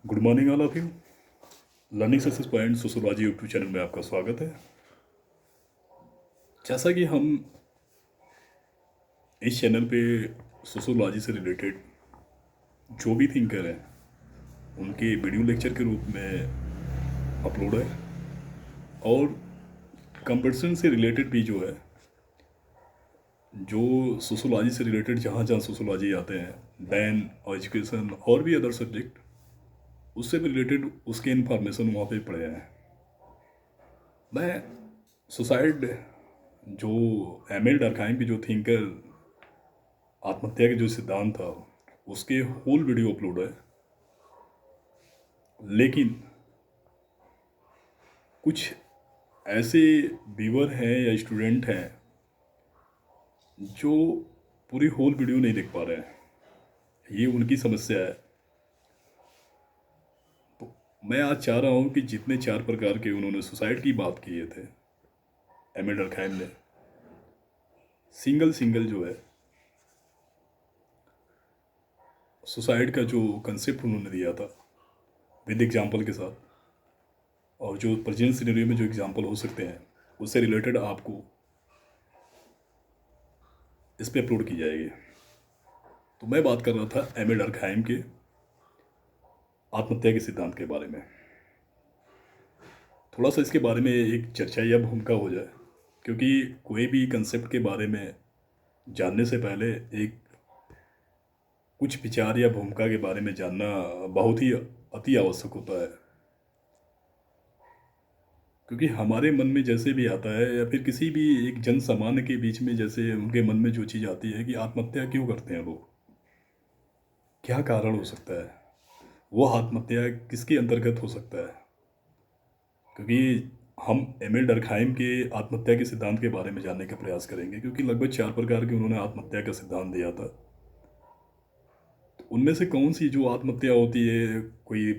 Good morning all of you. Learning success point sociology YouTube channel में आपका स्वागत है। जैसा कि हम इस चैनल पे सोशोलॉजी से रिलेटेड जो भी थिंकर हैं उनके वीडियो लेक्चर के रूप में अपलोड है, और कंपटीशन से रिलेटेड भी जो है, जो सोशोलॉजी से रिलेटेड जहाँ जहाँ सोशोलॉजी आते हैं, दैन और एजुकेशन और भी अदर सब्जेक्ट, उससे भी रिलेटेड उसके इन्फॉर्मेशन वहाँ पे पड़े हैं। मैं सुसाइड जो एमिल डर्कहाइम की जो थिंकर आत्महत्या के जो सिद्धांत था उसके होल वीडियो अपलोड है, लेकिन कुछ ऐसे व्यूअर हैं या स्टूडेंट हैं जो पूरी होल वीडियो नहीं देख पा रहे हैं। ये उनकी समस्या है। तो मैं आज चाह रहा हूँ कि जितने 4 प्रकार के उन्होंने सुसाइड की बात किए थे एमिल डर्कहाइम ने, सिंगल जो है सुसाइड का जो कंसेप्ट उन्होंने दिया था विद एग्जाम्पल के साथ, और जो प्रेजेंट सिनेरियो में जो एग्जाम्पल हो सकते हैं उससे रिलेटेड आपको इस पे अपलोड की जाएगी। तो मैं बात कर रहा था एमिल डर्कहाइम के आत्महत्या के सिद्धांत के बारे में। थोड़ा सा इसके बारे में एक चर्चा या भूमिका हो जाए, क्योंकि कोई भी कंसेप्ट के बारे में जानने से पहले एक कुछ विचार या भूमिका के बारे में जानना बहुत ही अति आवश्यक होता है। क्योंकि हमारे मन में जैसे भी आता है, या फिर किसी भी एक जन सामान्य के बीच में जैसे उनके मन में जो चीज़ आती है कि आत्महत्या क्यों करते हैं लोग, क्या कारण हो सकता है, वो आत्महत्या किसके अंतर्गत हो सकता है। क्योंकि हम एमिल डर्कहाइम के आत्महत्या के सिद्धांत के बारे में जानने का प्रयास करेंगे, क्योंकि लगभग 4 प्रकार के उन्होंने आत्महत्या का सिद्धांत दिया था। तो उनमें से कौन सी जो आत्महत्या होती है, कोई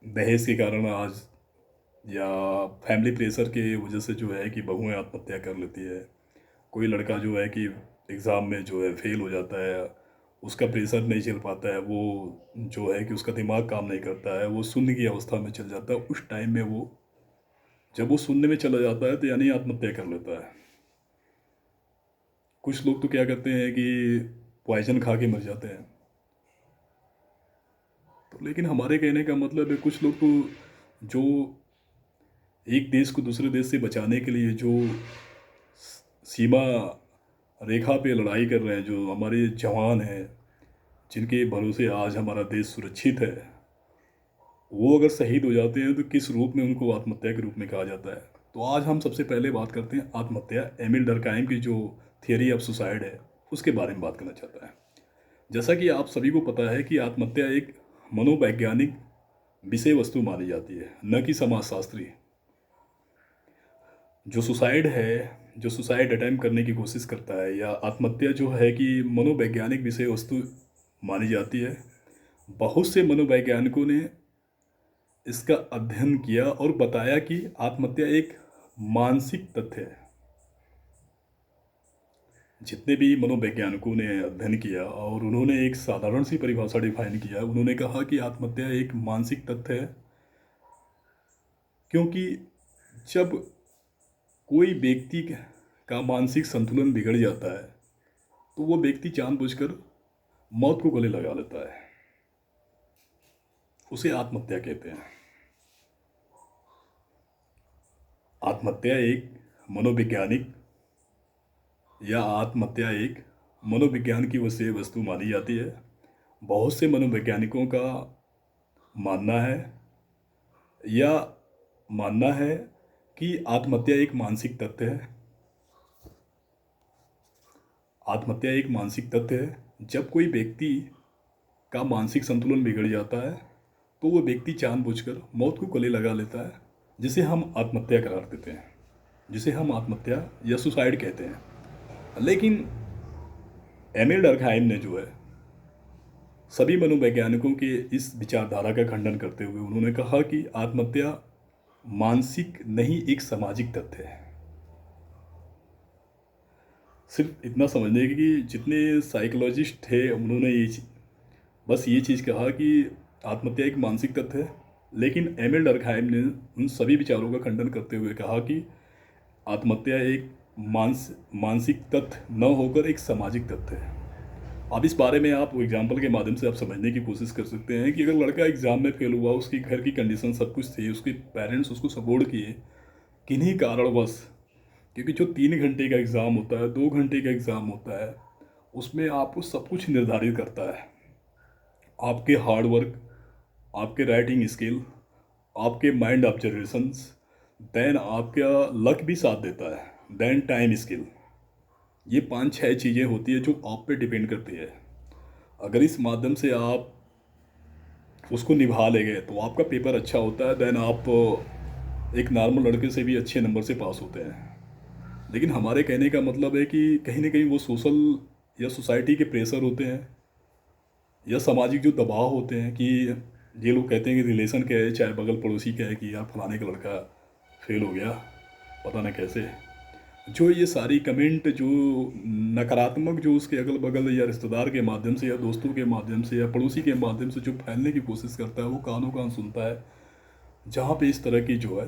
दहेज के कारण आज, या फैमिली प्रेशर के वजह से जो है कि बहुएं आत्महत्या कर लेती है, कोई लड़का जो है कि एग्ज़ाम में जो है फेल हो जाता है, उसका प्रेशर नहीं झेल पाता है, वो जो है कि उसका दिमाग काम नहीं करता है, वो शून्य की अवस्था में चल जाता है। उस टाइम में वो जब वो शून्य में चला जाता है तो यानी आत्महत्या कर लेता है। कुछ लोग तो क्या करते हैं कि पॉइजन खा के मर जाते हैं। तो लेकिन हमारे कहने का मतलब है, कुछ लोग तो जो एक देश को दूसरे देश से बचाने के लिए जो सीमा रेखा पे लड़ाई कर रहे हैं, जो हमारे जवान हैं जिनके भरोसे आज हमारा देश सुरक्षित है, वो अगर शहीद हो जाते हैं तो किस रूप में उनको आत्महत्या के रूप में कहा जाता है। तो आज हम सबसे पहले बात करते हैं आत्महत्या, एमिल डर्कहाइम की जो थियरी ऑफ सुसाइड है उसके बारे में बात करना चाहता है। जैसा कि आप सभी को पता है कि आत्महत्या एक मनोवैज्ञानिक विषय वस्तु मानी जाती है, न कि समाजशास्त्री। जो सुसाइड है, जो सुसाइड अटैम्प्ट करने की कोशिश करता है, या आत्महत्या जो है कि मनोवैज्ञानिक विषय वस्तु मानी जाती है। बहुत से मनोवैज्ञानिकों ने इसका अध्ययन किया और बताया कि आत्महत्या एक मानसिक तथ्य है। जितने भी मनोवैज्ञानिकों ने अध्ययन किया और उन्होंने एक साधारण सी परिभाषा डिफाइन किया, उन्होंने कहा कि आत्महत्या एक मानसिक तथ्य है। क्योंकि जब कोई व्यक्ति का मानसिक संतुलन बिगड़ जाता है तो वो व्यक्ति जानबूझकर मौत को गले लगा लेता है, उसे आत्महत्या कहते हैं। आत्महत्या एक मनोवैज्ञानिक, या आत्महत्या एक मनोविज्ञान की विषय वस्तु मानी जाती है। बहुत से मनोवैज्ञानिकों का मानना है, या मानना है कि आत्महत्या एक मानसिक तथ्य है। आत्महत्या एक मानसिक तथ्य है। जब कोई व्यक्ति का मानसिक संतुलन बिगड़ जाता है तो वो व्यक्ति जानबूझकर मौत को गले लगा लेता है, जिसे हम आत्महत्या करार देते हैं, जिसे हम आत्महत्या या सुसाइड कहते हैं। लेकिन एमिल डर्कहाइम ने जो है सभी मनोवैज्ञानिकों के इस विचारधारा का खंडन करते हुए उन्होंने कहा कि आत्महत्या मानसिक नहीं, एक सामाजिक तथ्य है। सिर्फ इतना समझने की कि जितने साइकोलॉजिस्ट थे उन्होंने बस ये चीज़ कहा कि आत्महत्या एक मानसिक तथ्य है, लेकिन एमिल डर्कहाइम ने उन सभी विचारों का खंडन करते हुए कहा कि आत्महत्या एक मानसिक तथ्य न होकर एक सामाजिक तथ्य है। अब इस बारे में आप एग्जाम्पल के माध्यम से आप समझने की कोशिश कर सकते हैं कि अगर लड़का एग्जाम में फेल हुआ, उसकी घर की कंडीशन सब कुछ थी, उसके पेरेंट्स उसको सपोर्ट किए, किन्हीं कारणवश, क्योंकि जो 3 घंटे का एग्ज़ाम होता है, 2 घंटे का एग्ज़ाम होता है, उसमें आपको सब कुछ निर्धारित करता है। आपके हार्ड वर्क, आपके राइटिंग स्किल, आपके माइंड ऑब्जर्वेशंस, देन आपका लक भी साथ देता है, देन टाइम स्किल। ये 5-6 चीज़ें होती है जो आप पे डिपेंड करती है। अगर इस माध्यम से आप उसको निभा ले गए तो आपका पेपर अच्छा होता है, देन आप एक नॉर्मल लड़के से भी अच्छे नंबर से पास होते हैं। लेकिन हमारे कहने का मतलब है कि कहीं ना कहीं वो सोशल या सोसाइटी के प्रेशर होते हैं, या सामाजिक जो दबाव होते हैं कि ये लोग कहते हैं कि रिलेशन क्या है, चाहे बगल पड़ोसी क्या है कि यार फलाने का लड़का फेल हो गया, पता ना कैसे। जो ये सारी कमेंट जो नकारात्मक जो उसके अगल बगल या रिश्तेदार के माध्यम से या दोस्तों के माध्यम से या पड़ोसी के माध्यम से जो फैलने की कोशिश करता है, वो कानों कान सुनता है। जहाँ पे इस तरह की जो है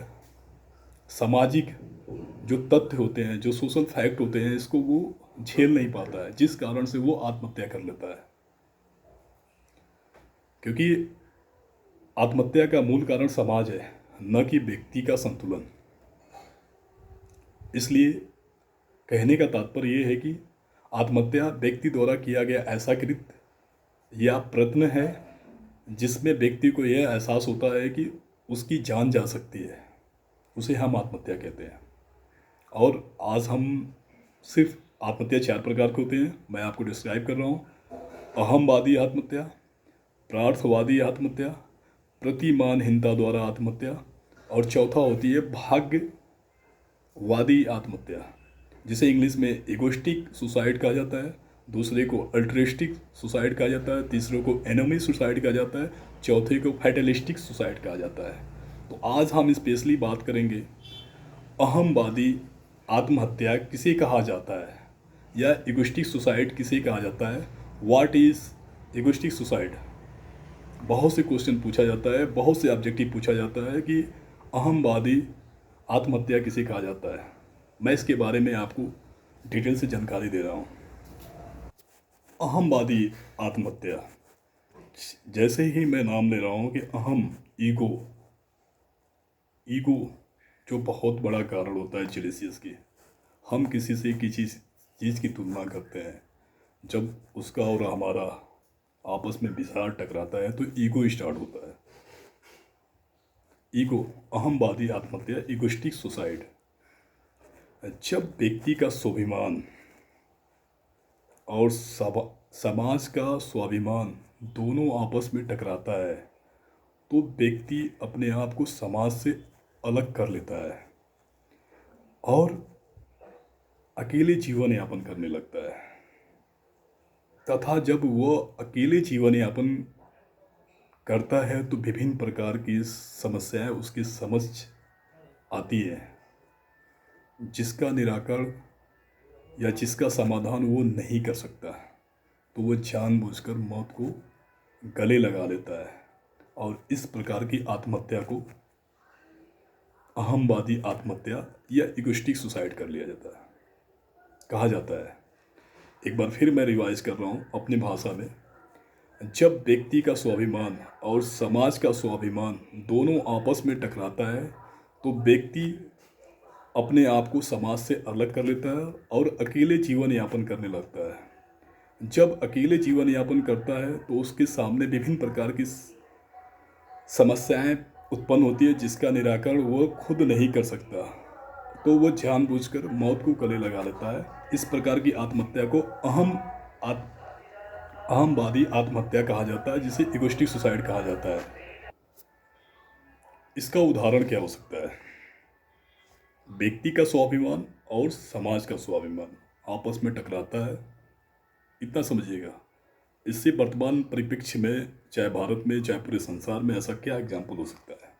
सामाजिक जो तथ्य होते हैं, जो सोशल फैक्ट होते हैं, इसको वो झेल नहीं पाता है, जिस कारण से वो आत्महत्या कर लेता है। क्योंकि आत्महत्या का मूल कारण समाज है, न कि व्यक्ति का संतुलन। इसलिए कहने का तात्पर्य ये है कि आत्महत्या व्यक्ति द्वारा किया गया ऐसा कृत्य या प्रयत्न है जिसमें व्यक्ति को यह एहसास होता है कि उसकी जान जा सकती है, उसे हम आत्महत्या कहते हैं। और आज हम सिर्फ आत्महत्या 4 प्रकार के होते हैं, मैं आपको डिस्क्राइब कर रहा हूँ। अहमवादी आत्महत्या, प्रार्थवादी आत्महत्या, प्रतिमानहीनता द्वारा आत्महत्या, और चौथा होती है भाग्यवादी आत्महत्या, जिसे इंग्लिश में इगोइस्टिक सुसाइड कहा जाता है, दूसरे को अल्ट्रिस्टिक सुसाइड कहा जाता है, तीसरे को एनोमी सुसाइड कहा जाता है, चौथे को फैटलिस्टिक सुसाइड कहा जाता है। तो आज हम स्पेशली बात करेंगे अहमवादी आत्महत्या किसे कहा जाता है, या इगोइस्टिक सुसाइड किसे कहा जाता है। What is egoistic suicide. बहुत से क्वेश्चन पूछा जाता है, बहुत से ऑब्जेक्टिव पूछा जाता है कि अहमवादी आत्महत्या किसे कहा जाता है। मैं इसके बारे में आपको डिटेल से जानकारी दे रहा हूँ। अहमवादी आत्महत्या, जैसे ही मैं नाम ले रहा हूँ कि अहम, ईगो, ईगो जो बहुत बड़ा कारण होता है जेलेसियस की। हम किसी से किसी चीज़ की तुलना करते हैं, जब उसका और हमारा आपस में विचार टकराता है तो ईगो स्टार्ट होता है। ईगो, अहमवादी आत्महत्या, इगोइस्टिक सुसाइड। जब व्यक्ति का स्वाभिमान और समाज का स्वाभिमान दोनों आपस में टकराता है तो व्यक्ति अपने आप को समाज से अलग कर लेता है और अकेले जीवन यापन करने लगता है। तथा जब वो अकेले जीवन यापन करता है तो विभिन्न प्रकार की समस्याएं उसकी समझ आती है, जिसका निराकरण या जिसका समाधान वो नहीं कर सकता, तो वो जानबूझकर मौत को गले लगा लेता है। और इस प्रकार की आत्महत्या को अहमवादी आत्महत्या या इगोइस्टिक सुसाइड कर लिया जाता है, कहा जाता है। एक बार फिर मैं रिवाइज कर रहा हूँ अपनी भाषा में। जब व्यक्ति का स्वाभिमान और समाज का स्वाभिमान दोनों आपस में टकराता है तो व्यक्ति अपने आप को समाज से अलग कर लेता है और अकेले जीवन यापन करने लगता है। जब अकेले जीवन यापन करता है तो उसके सामने विभिन्न प्रकार की समस्याएं उत्पन्न होती है, जिसका निराकरण वो खुद नहीं कर सकता, तो वो जानबूझकर मौत को गले लगा लेता है। इस प्रकार की आत्महत्या को अहमवादी आत्महत्या कहा जाता है, जिसे इगोइस्टिक सुसाइड कहा जाता है। इसका उदाहरण क्या हो सकता है। व्यक्ति का स्वाभिमान और समाज का स्वाभिमान आपस में टकराता है, इतना समझिएगा। इससे वर्तमान परिप्रेक्ष्य में, चाहे भारत में चाहे पूरे संसार में, ऐसा क्या एग्जाम्पल हो सकता है।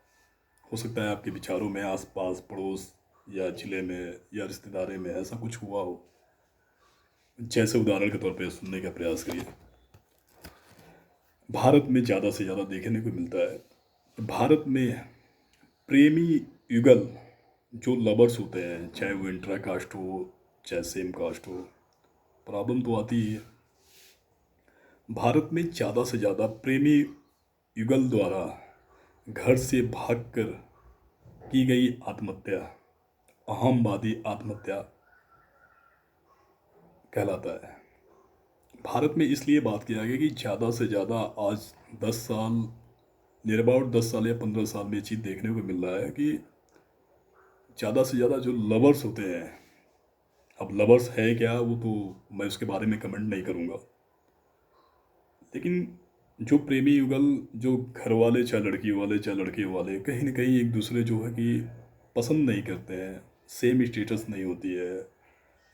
हो सकता है आपके विचारों में आसपास पड़ोस या जिले में या रिश्तेदारी में ऐसा कुछ हुआ हो। जैसे उदाहरण के तौर पे सुनने का प्रयास करिए। भारत में ज़्यादा से ज़्यादा देखने को मिलता है। भारत में प्रेमी युगल जो लवर्स होते हैं, चाहे वो इंट्रा कास्ट हो चाहे सेम कास्ट हो, प्रॉब्लम तो आती ही है। भारत में ज़्यादा से ज़्यादा प्रेमी युगल द्वारा घर से भागकर की गई आत्महत्या अहमवादी आत्महत्या कहलाता है। भारत में इसलिए बात किया गया कि ज़्यादा से ज़्यादा आज 10 साल, नियर अबाउट 10 साल या 15 साल में ये चीज़ देखने को मिल रहा है कि ज़्यादा से ज़्यादा जो लवर्स होते हैं, अब लवर्स है क्या वो तो मैं उसके बारे में कमेंट नहीं करूँगा, लेकिन जो प्रेमी युगल, जो घर वाले चाहे लड़की वाले चाहे लड़के वाले, कहीं ना कहीं एक दूसरे जो है कि पसंद नहीं करते हैं, सेम स्टेटस नहीं होती है,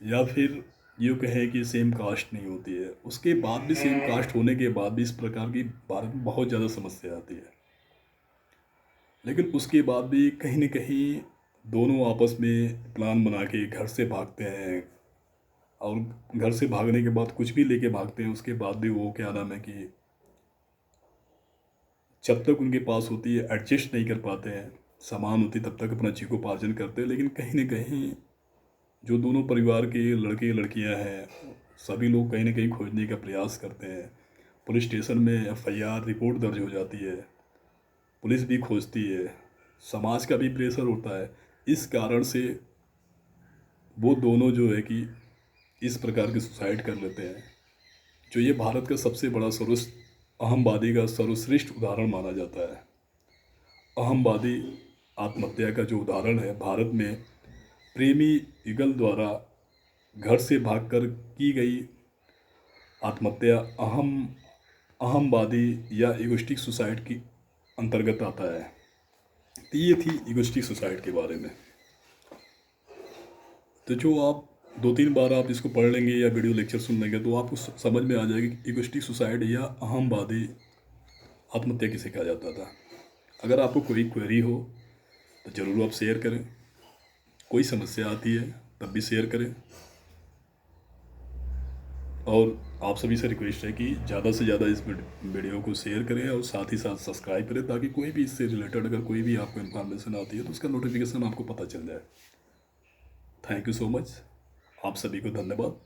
या फिर यूँ कहें कि सेम कास्ट नहीं होती है, उसके बाद भी सेम कास्ट होने के बाद भी इस प्रकार की भारत में बहुत ज़्यादा समस्या आती है। लेकिन उसके बाद भी कहीं न कहीं दोनों आपस में प्लान बना के घर से भागते हैं, और घर से भागने के बाद कुछ भी लेके भागते हैं, उसके बाद भी वो क्या नाम है कि जब तक उनके पास होती है एडजस्ट नहीं कर पाते हैं, सामान होती तब तक अपना जीविकोपार्जन करते हैं। लेकिन कहीं न कहीं जो दोनों परिवार के लड़के लड़कियां हैं, सभी लोग कहीं ना कहीं खोजने का प्रयास करते हैं। पुलिस स्टेशन में एफआईआर रिपोर्ट दर्ज हो जाती है, पुलिस भी खोजती है, समाज का भी प्रेशर होता है। इस कारण से वो दोनों जो है कि इस प्रकार के सुसाइड कर लेते हैं, जो ये भारत का सबसे बड़ा अहमवादी का सर्वश्रेष्ठ उदाहरण माना जाता है। अहमवादी आत्महत्या का जो उदाहरण है भारत में, प्रेमी युगल द्वारा घर से भागकर की गई आत्महत्या अहमवादी या इगोइस्टिक सुसाइड की अंतर्गत आता है। तो ये थी इगोइस्टिक सुसाइड के बारे में। तो जो आप 2-3 बार आप इसको पढ़ लेंगे या वीडियो लेक्चर सुन लेंगे तो आपको समझ में आ जाएगी कि इगोइस्टिक सुसाइड या अहमवादी आत्महत्या किसे कहा जाता था। अगर आपको कोई क्वेरी हो तो ज़रूर आप शेयर करें, कोई समस्या आती है तब भी शेयर करें, और आप सभी से रिक्वेस्ट है कि ज़्यादा से ज़्यादा इस वीडियो को शेयर करें और साथ ही साथ सब्सक्राइब करें, ताकि कोई भी इससे रिलेटेड अगर कोई भी आपको इन्फॉर्मेशन आती है तो उसका नोटिफिकेशन आपको पता चल जाए। थैंक यू सो मच, आप सभी को धन्यवाद।